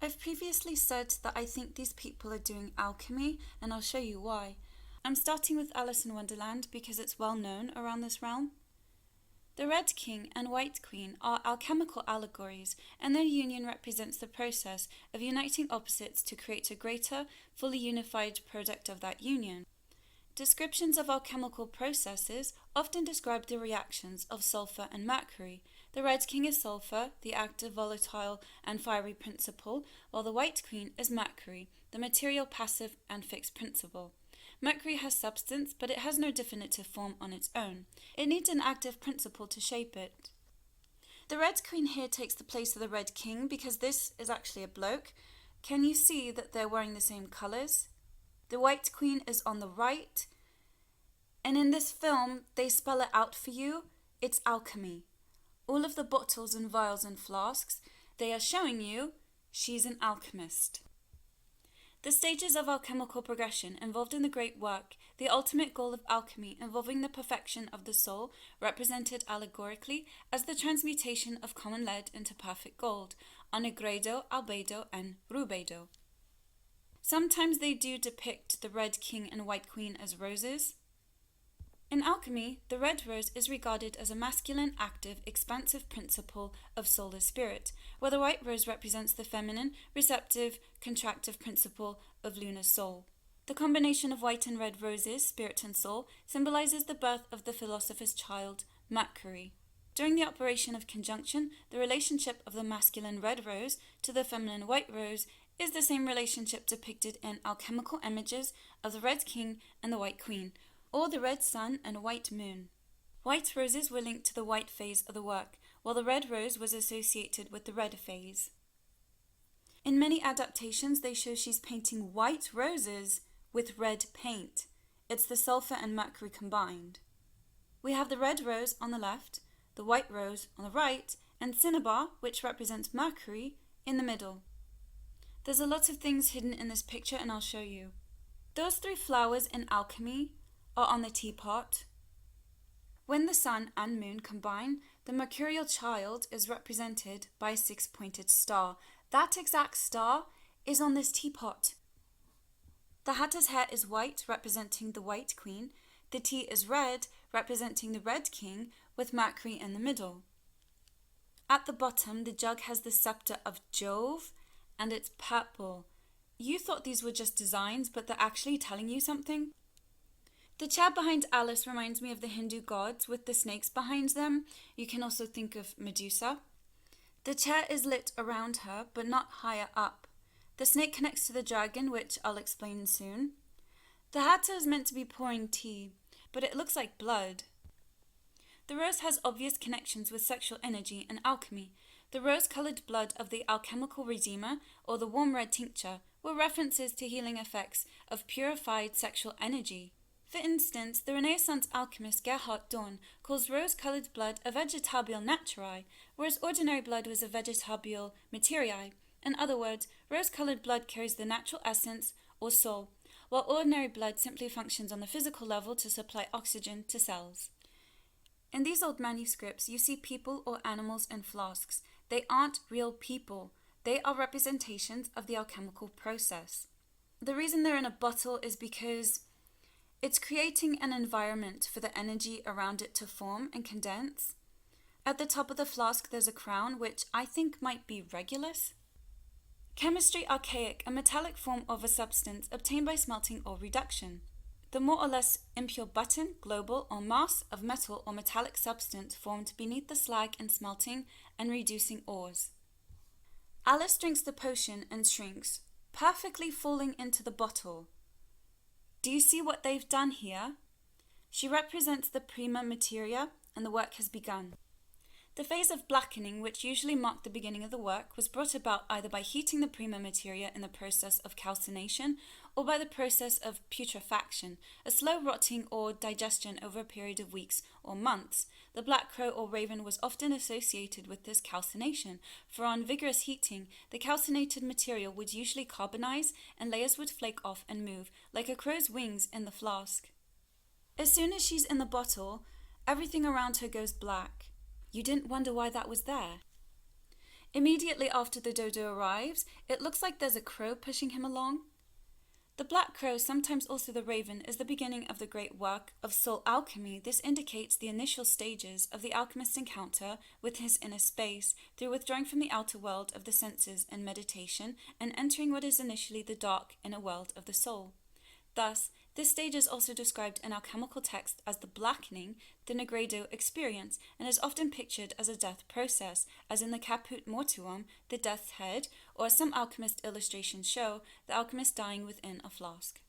I've previously said that I think these people are doing alchemy, and I'll show you why. I'm starting with Alice in Wonderland because it's well known around this realm. The Red King and White Queen are alchemical allegories, and their union represents the process of uniting opposites to create a greater, fully unified product of that union. Descriptions of alchemical processes often describe the reactions of sulfur and mercury. The Red King is sulfur, the active, volatile, and fiery principle, while the White Queen is mercury, the material, passive, and fixed principle. Mercury has substance, but it has no definitive form on its own. It needs an active principle to shape it. The Red Queen here takes the place of the Red King because this is actually a bloke. Can you see that they're wearing the same colours? The White Queen is on the right, and in this film, they spell it out for you. It's alchemy. All of the bottles and vials and flasks, they are showing you she's an alchemist. The stages of alchemical progression involved in the great work, the ultimate goal of alchemy involving the perfection of the soul, represented allegorically as the transmutation of common lead into perfect gold, anegredo, albedo, and rubedo. Sometimes they do depict the Red King and White Queen as roses. In alchemy, the red rose is regarded as a masculine, active, expansive principle of soul or spirit, while the white rose represents the feminine, receptive, contractive principle of lunar soul. The combination of white and red roses, spirit and soul, symbolizes the birth of the philosopher's child, Mercury. During the operation of conjunction, the relationship of the masculine red rose to the feminine white rose is the same relationship depicted in alchemical images of the Red King and the White Queen, or the red sun and white moon. White roses were linked to the white phase of the work, while the red rose was associated with the red phase. In many adaptations, they show she's painting white roses with red paint. It's the sulfur and mercury combined. We have the red rose on the left, the white rose on the right, and cinnabar, which represents mercury, in the middle. There's a lot of things hidden in this picture, and I'll show you. Those three flowers in alchemy are on the teapot. When the sun and moon combine, the mercurial child is represented by a six-pointed star. That exact star is on this teapot. The hatter's hair is white, representing the White Queen. The tea is red, representing the Red King, with Mercury in the middle. At the bottom, the jug has the scepter of Jove, and it's purple. You thought these were just designs, but they're actually telling you something. The chair behind Alice reminds me of the Hindu gods with the snakes behind them. You can also think of Medusa. The chair is lit around her, but not higher up. The snake connects to the dragon, which I'll explain soon. The hatter is meant to be pouring tea, but it looks like blood. The rose has obvious connections with sexual energy and alchemy. The rose-coloured blood of the alchemical redeemer, or the warm red tincture, were references to healing effects of purified sexual energy. For instance, the Renaissance alchemist Gerhard Dorn calls rose-coloured blood a vegetabile naturae, whereas ordinary blood was a vegetabile materiae. In other words, rose-coloured blood carries the natural essence, or soul, while ordinary blood simply functions on the physical level to supply oxygen to cells. In these old manuscripts, you see people or animals in flasks. They aren't real people. They are representations of the alchemical process. The reason they're in a bottle is because it's creating an environment for the energy around it to form and condense. At the top of the flask there's a crown, which I think might be regulus. Chemistry archaic, a metallic form of a substance obtained by smelting or reduction. The more or less impure button, global, or mass of metal or metallic substance formed beneath the slag in smelting and reducing ores. Alice drinks the potion and shrinks, perfectly falling into the bottle. Do you see what they've done here? She represents the prima materia, and the work has begun. The phase of blackening, which usually marked the beginning of the work, was brought about either by heating the prima materia in the process of calcination or by the process of putrefaction, a slow rotting or digestion over a period of weeks or months. The black crow or raven was often associated with this calcination, for on vigorous heating, the calcinated material would usually carbonize and layers would flake off and move, like a crow's wings in the flask. As soon as she's in the bottle, everything around her goes black. You didn't wonder why that was there. Immediately after the dodo arrives, it looks like there's a crow pushing him along. The black crow, sometimes also the raven, is the beginning of the great work of soul alchemy. This indicates the initial stages of the alchemist's encounter with his inner space through withdrawing from the outer world of the senses in meditation and entering what is initially the dark inner world of the soul. Thus, this stage is also described in alchemical text as the blackening, the negredo experience, and is often pictured as a death process, as in the caput mortuum, the death's head, or as some alchemist illustrations show, the alchemist dying within a flask.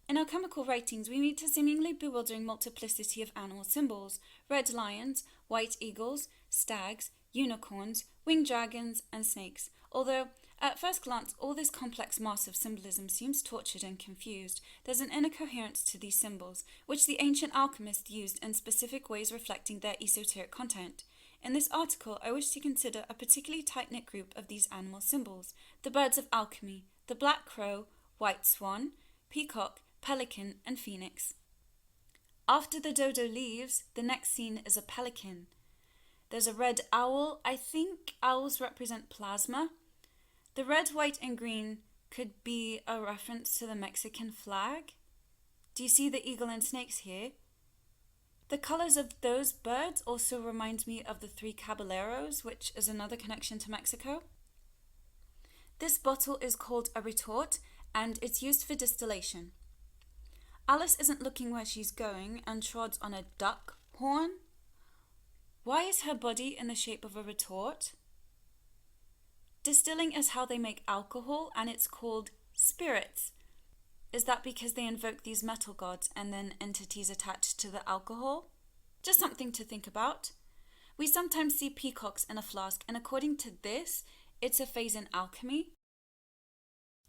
In alchemical writings, we meet a seemingly bewildering multiplicity of animal symbols: red lions, white eagles, stags, unicorns, winged dragons, and snakes. Although, at first glance, all this complex mass of symbolism seems tortured and confused, there's an inner coherence to these symbols, which the ancient alchemists used in specific ways reflecting their esoteric content. In this article, I wish to consider a particularly tight-knit group of these animal symbols: the birds of alchemy, the black crow, white swan, peacock, pelican, and phoenix. After the dodo leaves, the next scene is a pelican. There's a red owl. I think owls represent plasma. The red, white, and green could be a reference to the Mexican flag. Do you see the eagle and snakes here? The colors of those birds also remind me of the three caballeros, which is another connection to Mexico. This bottle is called a retort, and it's used for distillation. Alice isn't looking where she's going and trods on a duck horn. Why is her body in the shape of a retort? Distilling is how they make alcohol, and it's called spirits. Is that because they invoke these metal gods and then entities attached to the alcohol? Just something to think about. We sometimes see peacocks in a flask, and according to this, it's a phase in alchemy.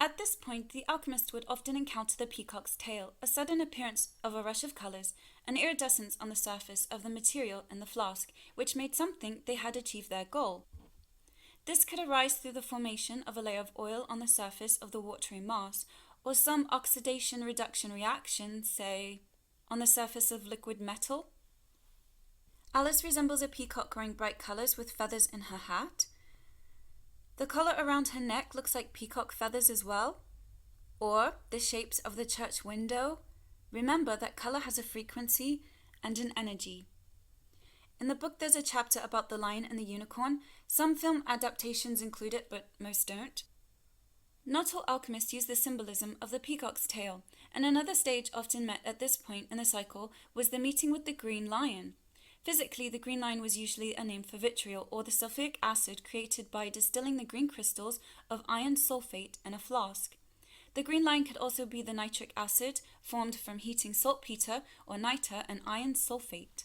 At this point, the alchemist would often encounter the peacock's tail, a sudden appearance of a rush of colours, an iridescence on the surface of the material in the flask, which made some think they had achieved their goal. This could arise through the formation of a layer of oil on the surface of the watery mass, or some oxidation-reduction reaction, say, on the surface of liquid metal. Alice resembles a peacock wearing bright colours with feathers in her hat. The collar around her neck looks like peacock feathers as well. Or the shapes of the church window. Remember that color has a frequency and an energy. In the book, there's a chapter about the lion and the unicorn. Some film adaptations include it, but most don't. Not all alchemists use the symbolism of the peacock's tail, and another stage often met at this point in the cycle was the meeting with the green lion. Physically, the green lion was usually a name for vitriol, or the sulfuric acid created by distilling the green crystals of iron sulfate in a flask. The green lion could also be the nitric acid formed from heating saltpeter or niter and iron sulfate.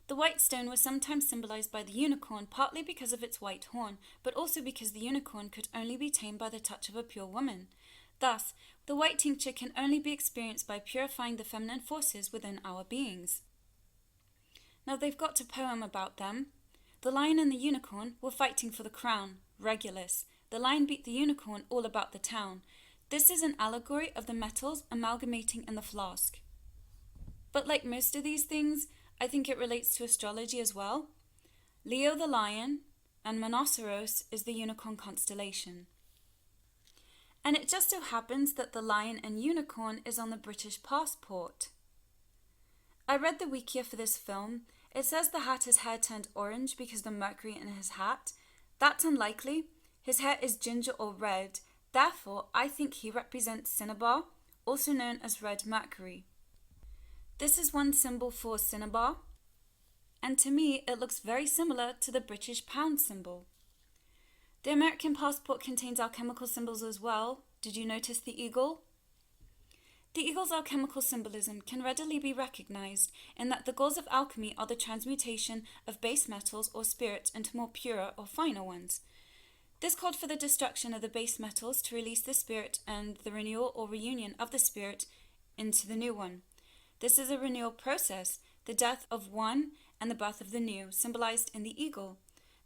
The white stone was sometimes symbolized by the unicorn, partly because of its white horn, but also because the unicorn could only be tamed by the touch of a pure woman. Thus, the white tincture can only be experienced by purifying the feminine forces within our beings. Now they've got a poem about them. The lion and the unicorn were fighting for the crown, Regulus. The lion beat the unicorn all about the town. This is an allegory of the metals amalgamating in the flask. But like most of these things, I think it relates to astrology as well. Leo the lion and Monoceros is the Unicorn Constellation. And it just so happens that the lion and unicorn is on the British passport. I read the wikia for this film. It says the hatter's hair turned orange because the mercury in his hat. That's unlikely. His hair is ginger or red. Therefore, I think he represents cinnabar, also known as red mercury. This is one symbol for cinnabar, and to me it looks very similar to the British pound symbol. The American passport contains alchemical symbols as well. Did you notice the eagle? The eagle's alchemical symbolism can readily be recognized in that the goals of alchemy are the transmutation of base metals or spirits into more purer or finer ones. This called for the destruction of the base metals to release the spirit and the renewal or reunion of the spirit into the new one. This is a renewal process, the death of one and the birth of the new, symbolized in the eagle.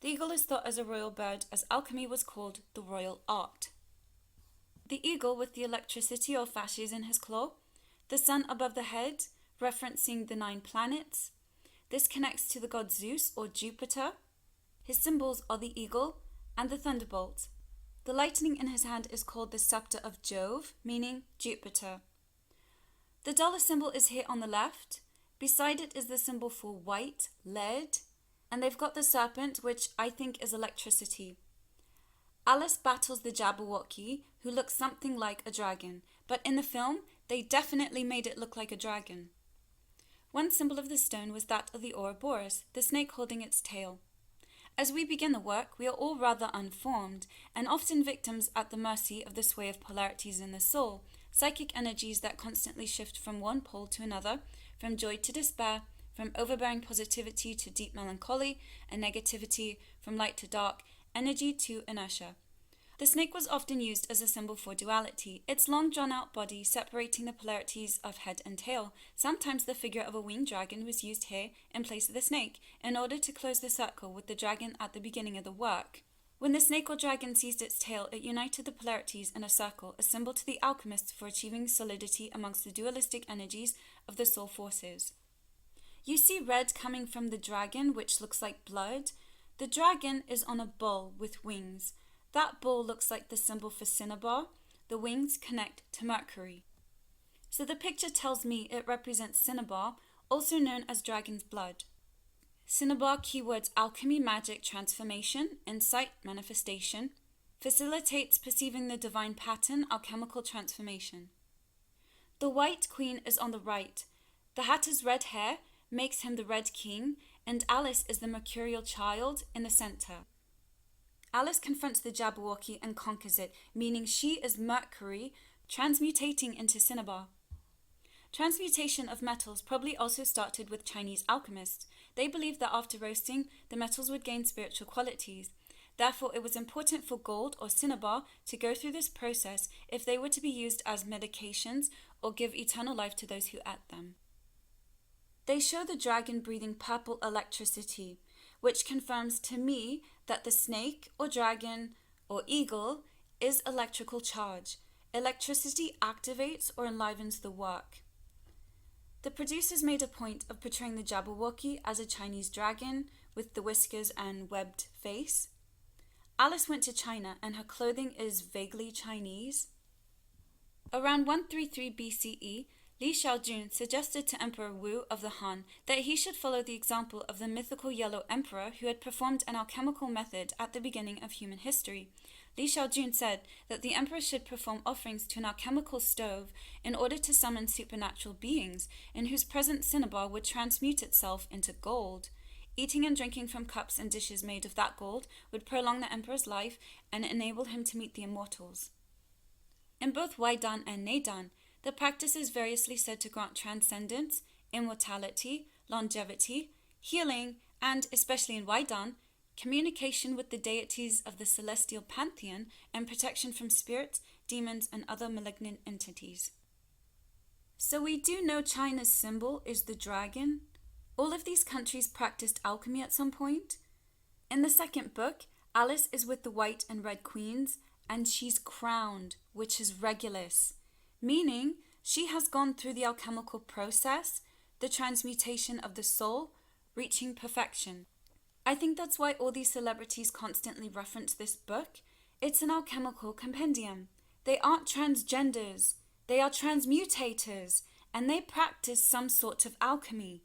The eagle is thought as a royal bird, as alchemy was called the royal art. The eagle with the electricity or fasces in his claw, the sun above the head, referencing the 9 planets. This connects to the god Zeus or Jupiter. His symbols are the eagle, and the thunderbolt. The lightning in his hand is called the scepter of Jove, meaning Jupiter. The dollar symbol is here on the left. Beside it is the symbol for white, lead, and they've got the serpent, which I think is electricity. Alice battles the Jabberwocky, who looks something like a dragon, but in the film, they definitely made it look like a dragon. One symbol of the stone was that of the Ouroboros, the snake holding its tail. As we begin the work, we are all rather unformed, and often victims at the mercy of the sway of polarities in the soul, psychic energies that constantly shift from one pole to another, from joy to despair, from overbearing positivity to deep melancholy and negativity, from light to dark, energy to inertia. The snake was often used as a symbol for duality, its long drawn-out body separating the polarities of head and tail. Sometimes the figure of a winged dragon was used here in place of the snake, in order to close the circle with the dragon at the beginning of the work. When the snake or dragon seized its tail, it united the polarities in a circle, a symbol to the alchemists for achieving solidity amongst the dualistic energies of the soul forces. You see red coming from the dragon, which looks like blood. The dragon is on a bull with wings. That bull looks like the symbol for cinnabar. The wings connect to Mercury. So the picture tells me it represents cinnabar, also known as dragon's blood. Cinnabar keywords alchemy, magic, transformation, insight, manifestation, facilitates perceiving the divine pattern, alchemical transformation. The White Queen is on the right. The Hatter's red hair makes him the Red King, and Alice is the mercurial child in the center. Alice confronts the Jabberwocky and conquers it, meaning she is Mercury, transmutating into cinnabar. Transmutation of metals probably also started with Chinese alchemists. They believed that after roasting, the metals would gain spiritual qualities. Therefore, it was important for gold or cinnabar to go through this process if they were to be used as medications or give eternal life to those who ate them. They show the dragon breathing purple electricity, which confirms to me that the snake or dragon or eagle is electrical charge. Electricity activates or enlivens the work. The producers made a point of portraying the Jabberwocky as a Chinese dragon with the whiskers and webbed face. Alice went to China and her clothing is vaguely Chinese. Around 133 BCE, Li Xiaojun suggested to Emperor Wu of the Han that he should follow the example of the mythical Yellow Emperor who had performed an alchemical method at the beginning of human history. Li Xiaojun said that the emperor should perform offerings to an alchemical stove in order to summon supernatural beings, in whose present cinnabar would transmute itself into gold. Eating and drinking from cups and dishes made of that gold would prolong the emperor's life and enable him to meet the immortals. In both Waidan and Neidan, the practice is variously said to grant transcendence, immortality, longevity, healing, and, especially in Waidan, communication with the deities of the celestial pantheon and protection from spirits, demons, and other malignant entities. So we do know China's symbol is the dragon. All of these countries practiced alchemy at some point. In the second book, Alice is with the white and red queens, and she's crowned, which is Regulus, meaning she has gone through the alchemical process, the transmutation of the soul, reaching perfection. I think that's why all these celebrities constantly reference this book. It's an alchemical compendium. They aren't transgenders, they are transmutators, and they practice some sort of alchemy.